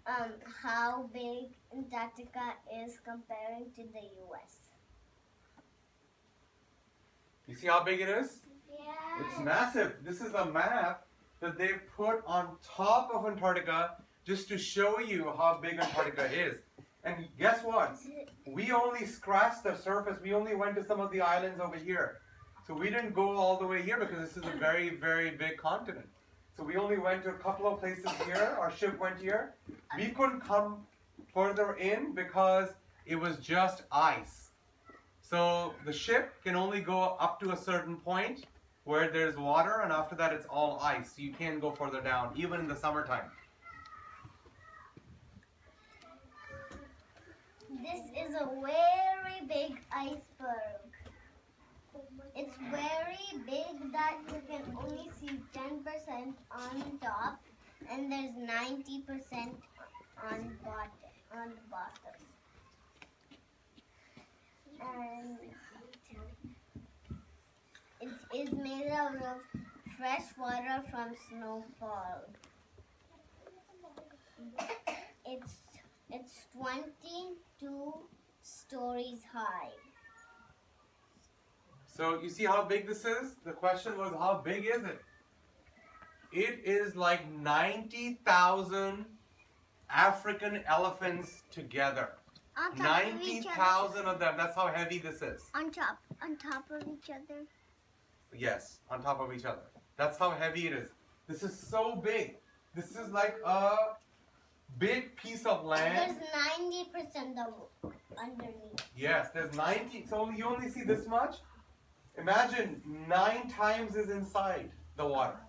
how big Antarctica is comparing to the US. You see how big it is? Yeah. It's massive. This is a map that they've put on top of Antarctica just to show you how big Antarctica is. And guess what? We only scratched the surface. We only went to some of the islands over here. So we didn't go all the way here because this is a very, very big continent. So we only went to a couple of places here. Our ship went here. We couldn't come further in because it was just ice. So the ship can only go up to a certain point where there's water, and after that it's all ice. You can't go further down, even in the summertime. This is a very big iceberg. It's very big that you can only see 10% on top, and there's 90% on the bottom. And it is made out of fresh water from snowfall. It's 22 stories high. So you see how big this is? The question was, how big is it? It is like 90,000 African elephants together. 90,000 of them. That's how heavy this is. On top of each other. Yes, on top of each other. That's how heavy it is. This is so big. This is like a big piece of land. There's 90% of underneath. Yes, there's 90. So you only see this much. Imagine 9 times is inside the water.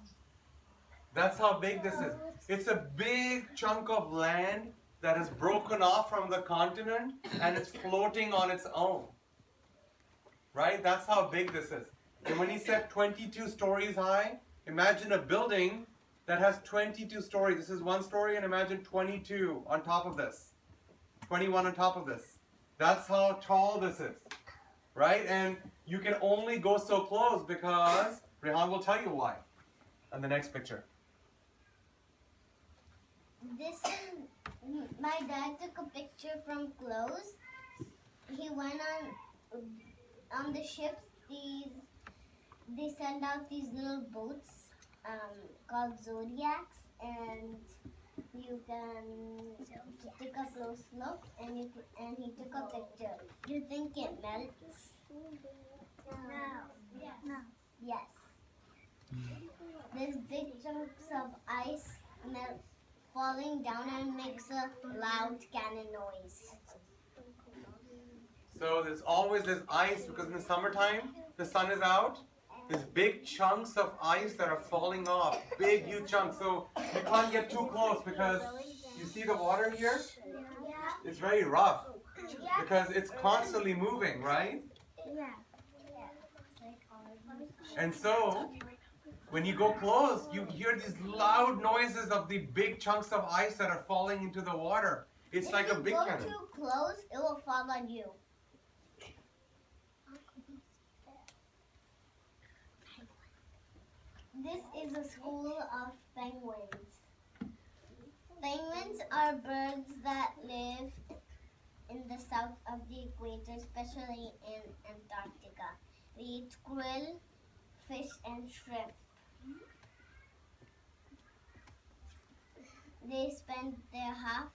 That's how big this is. It's a big chunk of land that is broken off from the continent and it's floating on its own. Right? That's how big this is. And when he said 22 stories high, imagine a building that has 22 stories. This is 1 story, and imagine 22 on top of this. 21 on top of this. That's how tall this is. Right? And you can only go so close because Rehaan will tell you why on the next picture. This is, my dad took a picture from close. He went on the ships. They send out these little boats called Zodiacs, and you can take a close look, and he took a picture. Do you think it melts? No. Yes. There's big chunks of ice falling down and makes a loud cannon noise. So there's always this ice because in the summertime, the sun is out. There's big chunks of ice that are falling off. Big, huge chunks. So you can't get too close because you see the water here? It's very rough because it's constantly moving, right? Yeah. And so, when you go close, you hear these loud noises of the big chunks of ice that are falling into the water. It's like a big cannon. If you go too close, it will fall on you. This is a school of penguins. Penguins are birds that live in the south of the equator, especially in Antarctica. They eat krill, fish, and shrimp. They spend their half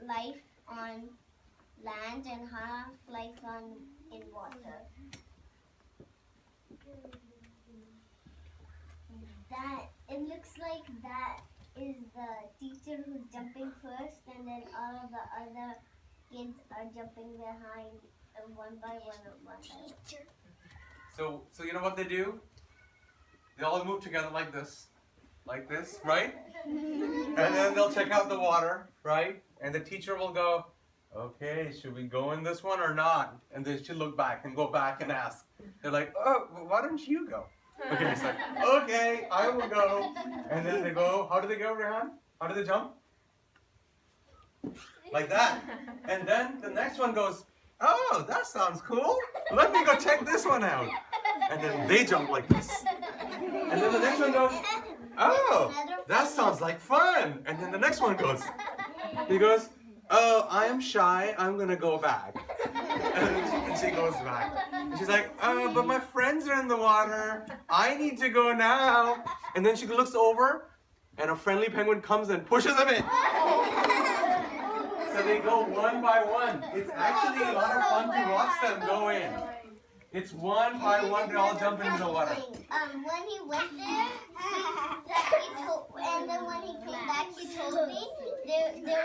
life on land and half life in water. It looks like that is the teacher who's jumping first, and then all of the other kids are jumping behind, one by one. So you know what they do? They all move together like this, right? And then they'll check out the water, right? And the teacher will go, okay, should we go in this one or not? And they should look back and go back and ask. They're like, oh, well, why don't you go? Okay, it's like, okay, I will go. And then they go, how do they go, Rehaan? How do they jump? Like that. And then the next one goes, oh, that sounds cool. Let me go check this one out. And then they jump like this. And then the next one goes, oh. that sounds like fun. And then the next one goes, he goes, oh, I am shy, I'm gonna go back. And she goes back. And she's like, oh, but my friends are in the water. I need to go now. And then she looks over, and a friendly penguin comes and pushes them in. So they go one by one. It's actually a lot of fun to watch them go in. It's one by one, they all jump into the water. When he went there, and then when he came back, he told me there